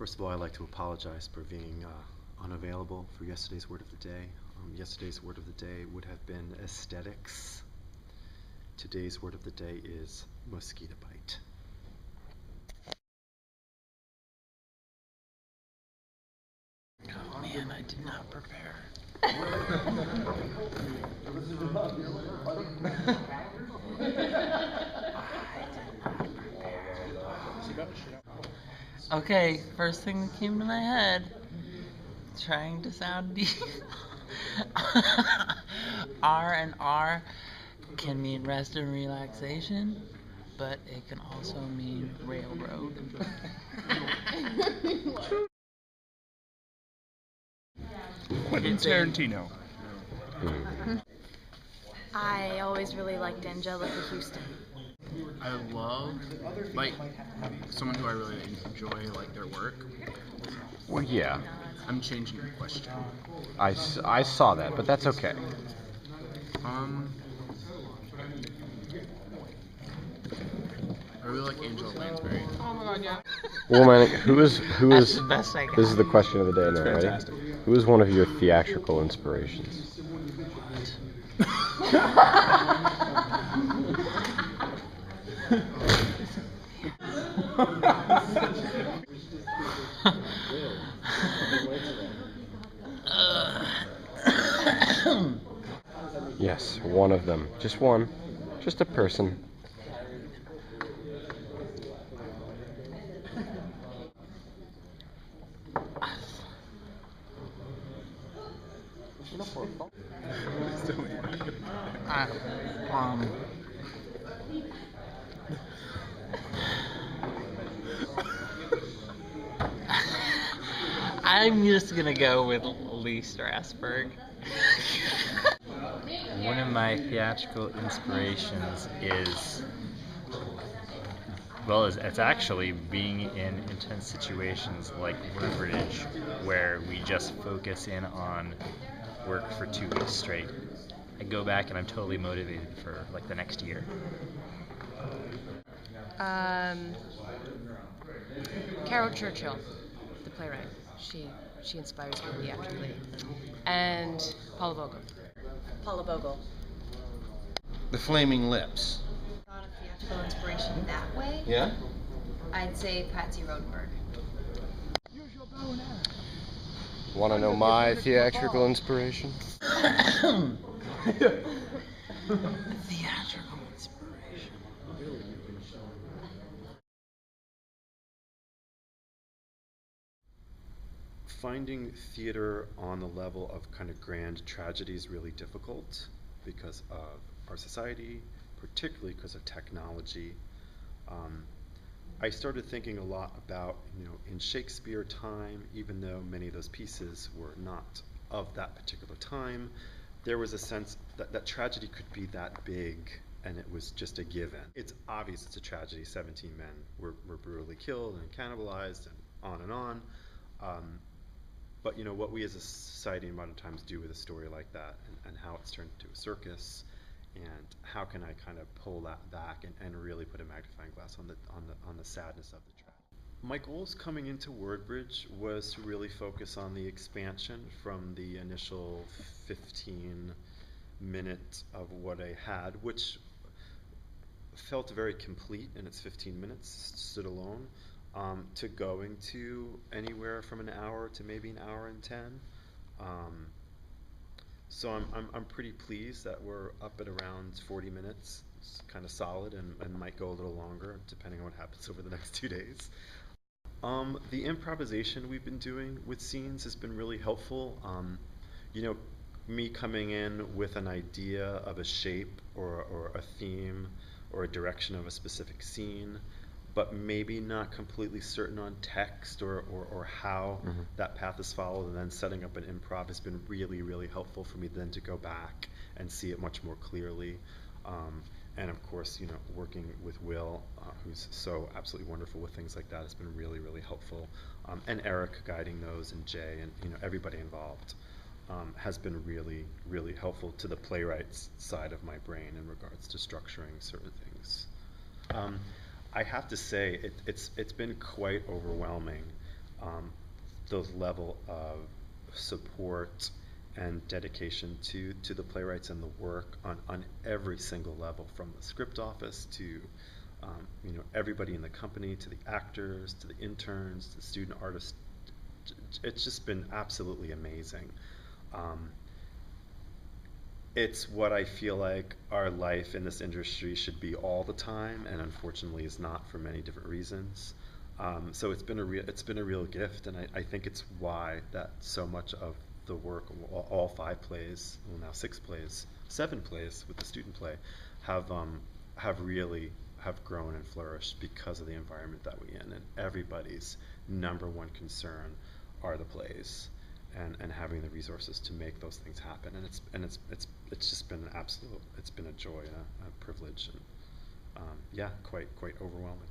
First of all, I'd like to apologize for being unavailable for yesterday's word of the day. Yesterday's word of the day would have been aesthetics. Today's word of the day is mosquito bite. Oh man, I did not prepare. Okay, first thing that came to my head, trying to sound deep. R and R can mean rest and relaxation, but it can also mean railroad. Quentin Tarantino. I always really liked Angelica Houston. I love, like, someone who I really enjoy, like, their work. Well, yeah. I'm changing the question. I saw that, but that's okay. I really like Angela Lansbury. Oh my god, yeah. Woman, who is That's the best I got. This is the question of the day now, Fantastic. ready? Who is one of your theatrical inspirations? Yes, one of them. Just one. Just a person. I'm just gonna go with Lee Strasberg. One of my theatrical inspirations is, well, it's actually being in intense situations like WordBRIDGE, where we just focus in on work for 2 weeks straight. I go back and I'm totally motivated for like the next year. Carol Churchill, the playwright. She inspires me theatrically. And Paula Vogel. Paula Vogel. The Flaming Lips. Not a theatrical inspiration that way. Yeah? I'd say Patsy Rodenberg. Want to know my theatrical inspiration? Theatrical inspiration. Finding theater on the level of kind of grand tragedy is really difficult because of our society, particularly because of technology. I started thinking a lot about, in Shakespeare time, even though many of those pieces were not of that particular time, there was a sense that tragedy could be that big, and it was just a given. It's obvious it's a tragedy. 17 men were brutally killed and cannibalized and on and on. But what we as a society in modern times do with a story like that, and how it's turned into a circus, and how can I kind of pull that back and really put a magnifying glass on the sadness of the tragedy. My goals coming into WordBRIDGE was to really focus on the expansion from the initial 15 minutes of what I had, which felt very complete in its 15 minutes, stood alone. To going to anywhere from an hour to maybe an hour and 10. So I'm pretty pleased that we're up at around 40 minutes. It's kind of solid and might go a little longer depending on what happens over the next 2 days. The improvisation we've been doing with scenes has been really helpful. Me coming in with an idea of a shape or a theme or a direction of a specific scene, but maybe not completely certain on text or how that path is followed, and then setting up an improv has been really, really helpful for me then to go back and see it much more clearly. And of course, working with Will, who's so absolutely wonderful with things like that, has been really, really helpful. And Eric guiding those, and Jay, and everybody involved has been really, really helpful to the playwright's side of my brain in regards to structuring certain things. I have to say, it's been quite overwhelming. the level of support and dedication to the playwrights and the work on every single level, from the script office to everybody in the company, to the actors, to the interns, to the student artists. It's just been absolutely amazing. It's what I feel like our life in this industry should be all the time, and unfortunately is not for many different reasons. So it's been a real gift, and I think it's why that so much of the work, all 5 plays, well now 6 plays, 7 plays with the student play, have really grown and flourished because of the environment that we're in, and everybody's #1 concern are the plays, and having the resources to make those things happen. And it's just been it's been a joy and a privilege, and yeah, quite overwhelming.